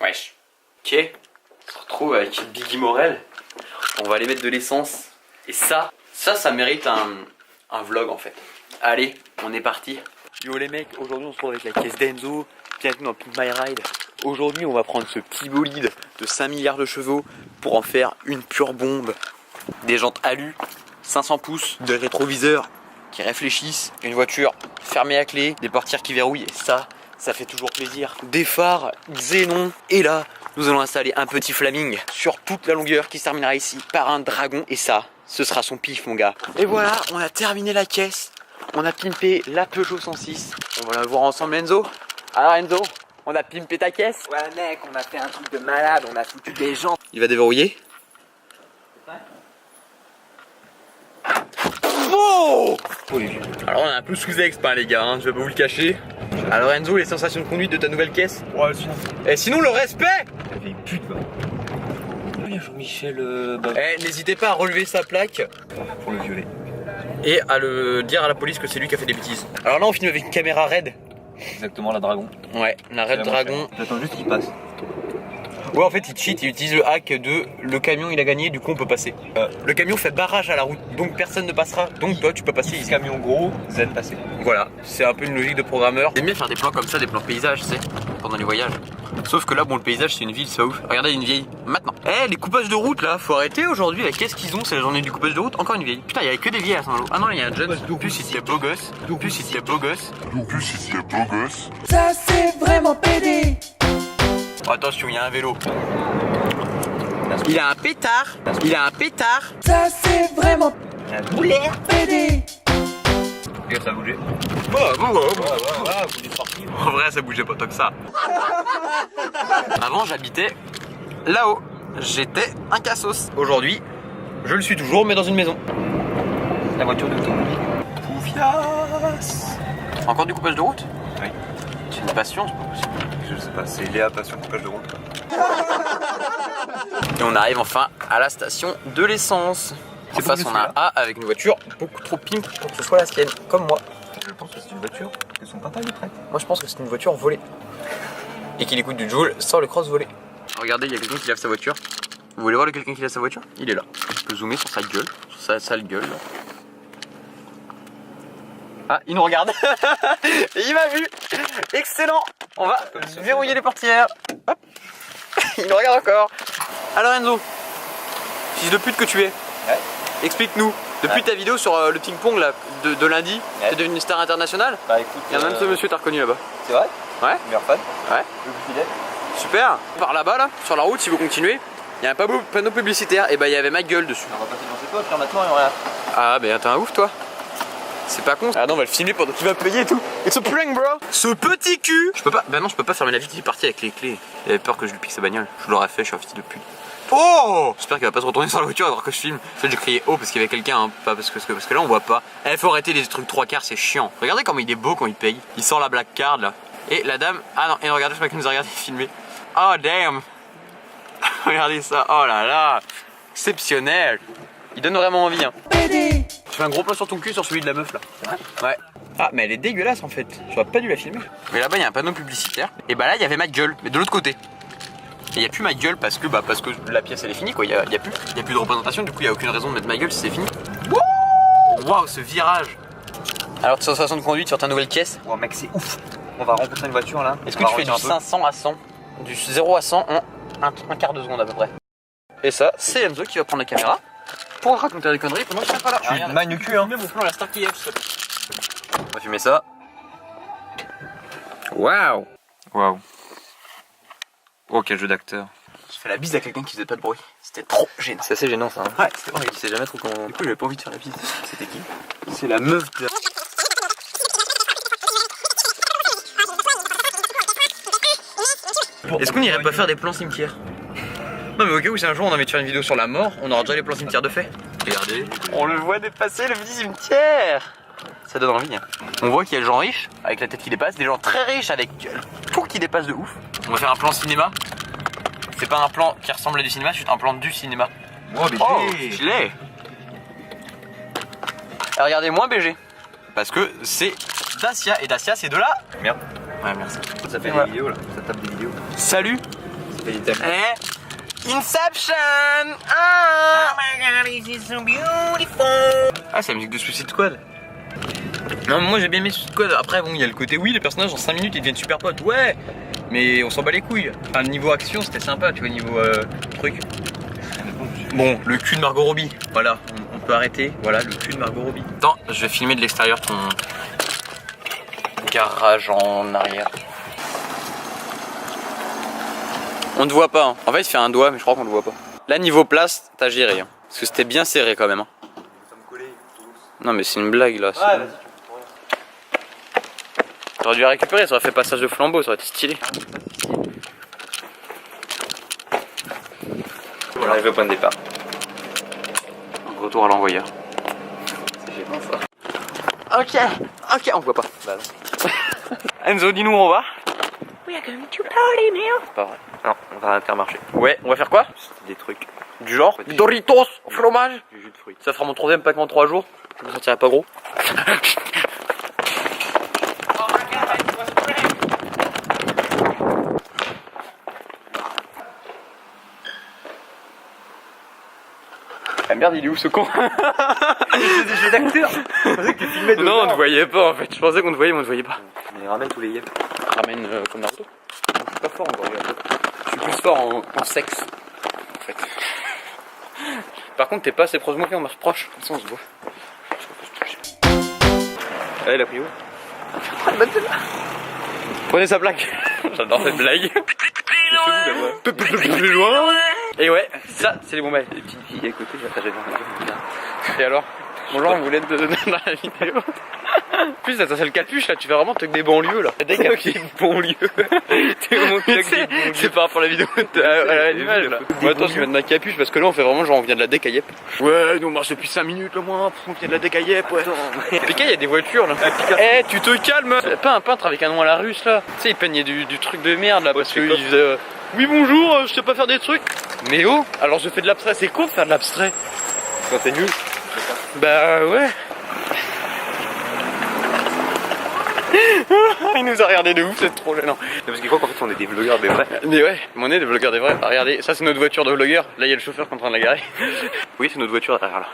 Wesh. Ok, on se retrouve avec Biggie Morel. On va aller mettre de l'essence. Et ça mérite un vlog en fait. Allez, on est parti. Yo les mecs, aujourd'hui on se retrouve avec la caisse d'Enzo. Bienvenue dans Pimp My Ride. Aujourd'hui on va prendre ce petit bolide de 5 milliards de chevaux pour en faire une pure bombe. Des jantes alu, 500 pouces, de rétroviseurs qui réfléchissent, une voiture fermée à clé, des portières qui verrouillent et ça fait toujours plaisir. Des phares xénon et là nous allons installer un petit Flaming sur toute la longueur qui se terminera ici par un dragon et ça, ce sera son pif mon gars. Et voilà, on a terminé la caisse, on a pimpé la Peugeot 106. On va la voir ensemble Enzo. Alors Enzo, on a pimpé ta caisse. Ouais mec, on a fait un truc de malade, on a foutu des gens. Il va déverrouiller. Oh, alors on a un peu sous-ex pas les gars, hein, je vais pas vous le cacher. Alors Enzo, les sensations de conduite de ta nouvelle caisse? Ouais, sinon. Et sinon le respect. La vieille pute va. Bien Jean-Michel N'hésitez pas à relever sa plaque pour le violer. et à le dire à la police que c'est lui qui a fait des bêtises. Alors là on filme avec une caméra RED. Exactement, la dragon. Ouais, la RED Dragon. J'attends juste qu'il passe. Ouais en fait il cheat, il utilise le hack de le camion il a gagné, du coup on peut passer. Le camion fait barrage à la route, donc personne ne passera, donc toi tu peux passer ici. Camion gros, Z passé. Voilà, c'est un peu une logique de programmeur. J'aime bien faire des plans comme ça, des plans paysages, tu sais, pendant les voyages. Sauf que là, bon, le paysage, c'est une ville, c'est pas ouf. Regardez, une vieille. Maintenant. Eh, les coupages de route là, faut arrêter aujourd'hui. Qu'est-ce qu'ils ont? C'est la journée du coupage de route. Encore une vieille. Putain, il y avait que des vieilles à Saint-Malo. Ah non, il y a un jeune. Plus il y a beau gosse. Plus il y a beau gosse. Ça c'est vraiment pédé. Oh, attention, il y a un vélo. Il a un pétard. Il a un pétard. Ça c'est vraiment Un boulet. pédé. Et ça a bougé. En vrai, ça bougeait pas tant que ça. Avant, j'habitais là-haut. J'étais un cassos. Aujourd'hui, je le suis toujours, mais dans une maison. La voiture de l'automobile. Poufias. Encore du coupage de route? Oui. C'est une passion, c'est pas possible. Je sais pas, c'est Léa passion coupage de route. Et on arrive enfin à la station de l'essence. C'est face on a un A avec une voiture beaucoup trop pimp pour que ce soit la sienne, comme moi. Je pense que c'est une voiture que son papa est prêt. Moi je pense que c'est une voiture volée. Et qu'il écoute du Joule sans le cross volé. Regardez, il y a quelqu'un qui lave sa voiture. Vous voulez voir quelqu'un qui lave sa voiture? Il est là. Je peux zoomer sur sa gueule, sur sa sale gueule. Ah, il nous regarde. Et il m'a vu. Excellent. On va verrouiller les portières. Hop. Il nous regarde encore. Alors Enzo, fils de pute que tu es, Ouais. explique-nous. Depuis ta vidéo sur le ping-pong là, de lundi, Ouais. t'es devenu une star internationale. Bah écoute. Il y a même ce monsieur, t'as reconnu là-bas. C'est vrai? Ouais. Meilleur fan. Ouais. Le plus fidèle. Super. Par là-bas là, sur la route, si vous continuez, il y a un panneau publicitaire. Et bah il y avait ma gueule dessus. On va passer dans ses poches là maintenant et on regarde. Ah bah t'es un ouf toi. C'est pas con. Ah non, on va le filmer pendant qu'il va payer et tout. It's a prank bro. Ce petit cul. Je peux pas. Bah non, je peux pas fermer la vitre. Il est parti avec les clés. Il avait peur que je lui pique sa bagnole. Je l'aurais fait. Je suis un fils de pute. Oh. J'espère qu'il va pas se retourner sur la voiture alors que je filme. En fait j'ai crié haut parce qu'il y avait quelqu'un, hein, pas parce que là on voit pas. Eh, faut arrêter les trucs 3 quarts, c'est chiant. Regardez comment il est beau quand il paye. Il sort la black card là. Et la dame. Ah non, et regardez, je sais pas qui nous a regardé filmer. Oh damn. Regardez ça. Oh là là. Exceptionnel. Il donne vraiment envie hein. Pédé. Tu fais un gros plan sur ton cul sur celui de la meuf là. Ouais. Ah mais elle est dégueulasse en fait. J'aurais pas dû la filmer. Mais là-bas il y a un panneau publicitaire. Et bah là il y avait ma gueule, mais de l'autre côté. Et il y a plus ma gueule parce que la pièce elle est finie quoi. Il y a plus de représentation. Du coup il y a aucune raison de mettre ma gueule si c'est fini. Waouh ce virage. Alors sensation de conduite sur ta nouvelle caisse. Oh mec, c'est ouf. On va rencontrer une voiture là. Est-ce que tu fais du 500 à 100, du 0 à 100 en un quart de seconde à peu près? Et ça c'est Enzo qui va prendre la caméra pour raconter des conneries pendant que je serai pas là. Tu magne le cul hein. Mon plan la star qui est. On va filmer ça. Waouh. Waouh. Oh quel jeu d'acteur. Je fais la bise à quelqu'un qui faisait pas de bruit. C'était trop gênant. C'est assez gênant ça. Hein. Ouais, c'est vrai. Il sait jamais trop comment. Du coup, j'avais pas envie de faire la bise. C'était qui? C'est la meuf de. Est-ce qu'on irait pas faire des plans cimetières? Non mais au cas où c'est un jour on a envie de faire une vidéo sur la mort, on aura déjà les plans cimetières de fait. Regardez. On le voit dépasser le petit cimetière. Ça donne envie hein. On voit qu'il y a le gens riche avec la tête qui dépasse, des gens très riches avec tout qui dépasse de ouf. On va faire un plan cinéma. C'est pas un plan qui ressemble à du cinéma, c'est un plan du cinéma. Oh BG. Oh, je l'ai. Regardez moins BG. Parce que c'est Dacia et Dacia c'est de là. Merde. Ouais merci. Ça fait Voilà. des vidéos là. Ça tape des vidéos. Salut. Inception. Ah. Oh my god, this is so beautiful. Ah, c'est la musique de Suicide Squad. Non, mais moi j'ai bien aimé Suicide Squad. Après, bon, il y a le côté, oui, les personnages en 5 minutes ils deviennent super potes. Ouais, mais on s'en bat les couilles. Enfin, niveau action, c'était sympa, tu vois, niveau truc. Bon, le cul de Margot Robbie. Voilà, on peut arrêter. Voilà, le cul de Margot Robbie. Attends, je vais filmer de l'extérieur ton garage en arrière. On te voit pas, hein. En fait il fait un doigt mais je crois qu'on te voit pas. Là niveau place, t'as géré hein. Parce que c'était bien serré quand même hein. Non mais c'est une blague là. Ouais, vas-y. T'aurais dû la récupérer, ça aurait fait passage de flambeau, ça aurait été stylé. Voilà, arrivé au point de départ. Retour à l'envoyeur. C'est gênant ça. Ok, on voit pas. Bah non. Enzo, dis-nous où on va. We are going to party now. C'est pas vrai. Non, on va à Intermarché. Ouais, on va faire quoi? Des trucs. Du genre Doritos au fromage. Du jus de fruits. Ça fera mon 3ème pack en 3 jours. Je me sentirai pas gros. Ah merde, il est où ce con? C'est des jeux d'acteurs. Je pensais que tu filmais de Non, on ne voyait pas en fait. Je pensais qu'on te voyait, mais on ne voyait pas. Mais ramène tous les yeux. Ramène comme Naruto. Je suis pas fort encore, regarde. Je suis plus fort en sexe. En fait. Par contre, t'es pas assez proche de moi, on marche proche. Comme ça, on se voit. Allez, la prio. Prenez sa plaque. J'adore cette blague. Plus loin. Et ouais, ça, c'est les bons bails. Les petites filles à côté, j'ai partagé dans Et alors? Bonjour, on voulait te donner dans la vidéo. En plus, ça c'est le capuche là, tu fais vraiment truc des banlieues là. Dès qu'il y a des banlieues. T'es vraiment c'est par rapport à la vidéo à l'image là. Moi, attends, je vais mettre ma capuche parce que là on fait vraiment genre on vient de la Décaillep. Ouais, nous on marche depuis 5 minutes le moins, on vient de la Décaillep, ouais. Piquet, il y a des voitures là. Eh, tu te calmes. Pas un peintre avec un nom à la russe là. Tu sais, il peignait du truc de merde là parce qu'il disait oui, bonjour, je sais pas faire des trucs. Mais oh, alors je fais de l'abstrait, c'est con de faire de l'abstrait. Quand t'es nul. Bah ouais. Il nous a regardé de ouf, c'est trop gênant. Parce qu'il croit qu'en fait on est des vlogueurs des vrais. Mais ouais, on est des vlogueurs des vrais. Regardez, ça c'est notre voiture de vlogueur. Là il y a le chauffeur qui est en train de la garer. Oui, c'est notre voiture derrière là.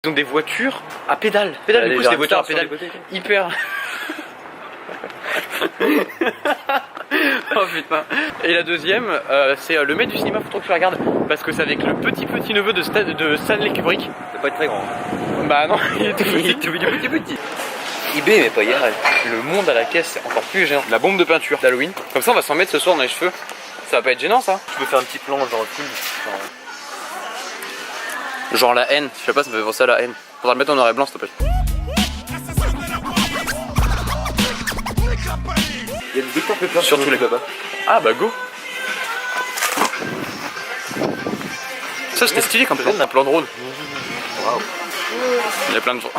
Ils ont des voitures à pédale. Pédale, du coup c'est des voitures à pédale hyper. Oh putain. Et la deuxième, c'est le maître du cinéma, faut trop que tu la regardes. Parce que c'est avec le petit neveu de Stanley Kubrick. Ça peut pas être très grand. Bah non, il est tout petit. eBay mais pas hier. Le monde à la caisse, c'est encore plus gênant. La bombe de peinture d'Halloween. Comme ça on va s'en mettre ce soir dans les cheveux. Ça va pas être gênant ça? Tu peux faire un petit plan genre film. Genre la haine, je sais pas, ça me fait penser à la haine. Faudra le mettre en noir et blanc s'il te plaît. Il y a des Dr Pepper sur tous les là-bas. Ah bah go. Ça c'était stylé comme plan, un plan drone. Waouh. Il y a plein de gens.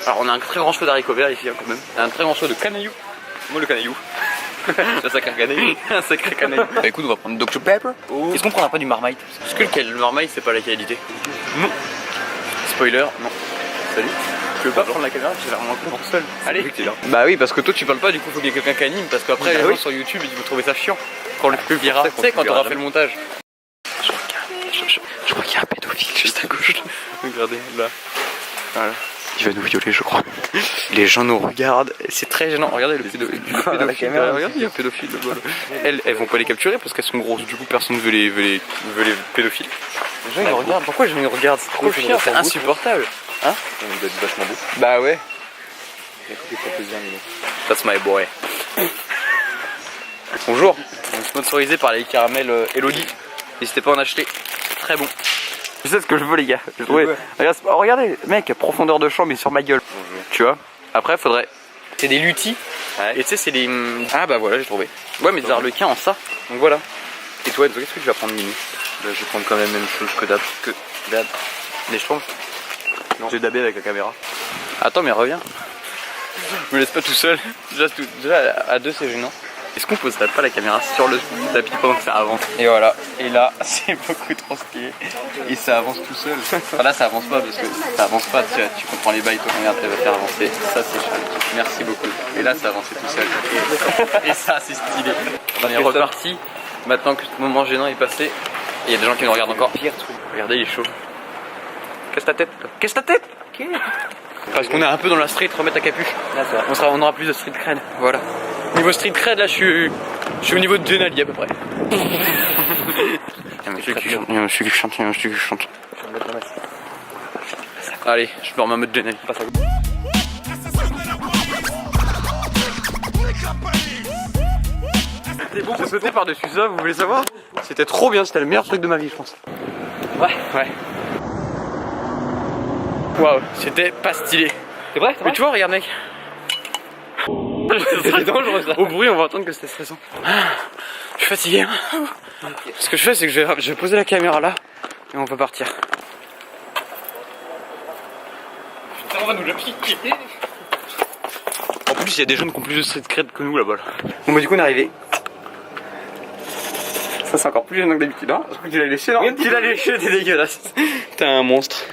Alors on a un très grand choix d'haricots verts ici hein, quand même. On a un très grand choix de canaillou. Moi le canaillou. C'est un sacré canaillou. Un sacré canaillou. Bah écoute, on va prendre Dr Pepper. Oh. Est-ce qu'on prendra pas du Marmite? Parce que le Marmite c'est pas la qualité. Non. Spoiler, non. Salut. Tu veux pas prendre la caméra? J'ai l'air moins con tout seul. Allez. Bah oui, parce que toi tu parles pas, du coup faut qu'il y ait quelqu'un qui anime. Parce qu'après les gens sur YouTube ils vont trouver ça chiant. Quand le plus verra. Tu sais quand t'auras fait le montage. Je crois qu'il y a un pédophile juste à gauche. Regardez là. Voilà. Il va nous violer je crois. Les gens nous regardent. C'est très gênant. Regardez le pédophile. Regardez, il y a un pédophile là-bas. Elles vont pas les capturer parce qu'elles sont grosses. Du coup personne veut les pédophiles. Les gens ils nous regardent. Pourquoi les gens ils nous regardent? C'est trop chiant, c'est insupportable. Hein? On doit être vachement beau. Bah ouais. Écoutez, ça plaisir, Milo. That's my boy. Bonjour. On est sponsorisé par les caramels Elodie. N'hésitez pas à en acheter. Très bon. Je sais ce que je veux les gars. Regardez, mec, profondeur de champ mais sur ma gueule. Bonjour. Tu vois. Après faudrait. C'est des lutis. Ouais. Et tu sais c'est des. Ah bah voilà j'ai trouvé. Ouais mais des arlequins en ça. Donc voilà. Et toi qu'est-ce que tu vas prendre Mimi? Bah, je vais prendre quand même la même chose que d'hab. Des schtroumpfs? Non. J'ai dabé avec la caméra. Attends mais reviens. Je me laisse pas tout seul. Déjà à deux c'est gênant. Est-ce qu'on poserait pas la caméra sur le tapis pendant que ça avance? Et voilà, et là c'est beaucoup trop stylé. Et ça avance tout seul. Enfin, là ça avance pas parce que ça avance pas, tu comprends les bails, toi regarde, elle va faire avancer. Ça c'est chouette, merci beaucoup. Et là ça avançait tout seul. Et ça c'est stylé. On est reparti, maintenant que ce moment gênant est passé. Il y a des gens qui nous regardent encore. Pire truc. Regardez, il est chaud. Casse ta tête. Casse ta tête. Parce qu'on est un peu dans la street, remettre ta capuche. On aura plus de street cred. Voilà. Niveau street cred, là, je suis au niveau de Denali à peu près. Je suis qui chante. Allez, je me remets en mode Denali. C'était bon, j'ai sauté par-dessus ça, vous voulez savoir? C'était trop bien, c'était le meilleur truc de ma vie, je pense. Ouais. Waouh, c'était pas stylé. C'est vrai? Mais tu vois, regarde, mec. C'est dangereux ça. Au bruit, on va entendre que c'était stressant. Je suis fatigué. Ce que je fais, c'est que je vais poser la caméra là et on va partir. Putain, on va nous la piquer. En plus, il y a des jeunes qui ont plus de street cred que nous là-bas. Bon, bah, du coup, on est arrivé. Ça, c'est encore plus gênant que d'habitude. Hein, je crois que tu l'as léché, non? Tu l'as léché, t'es dégueulasse. T'es un monstre.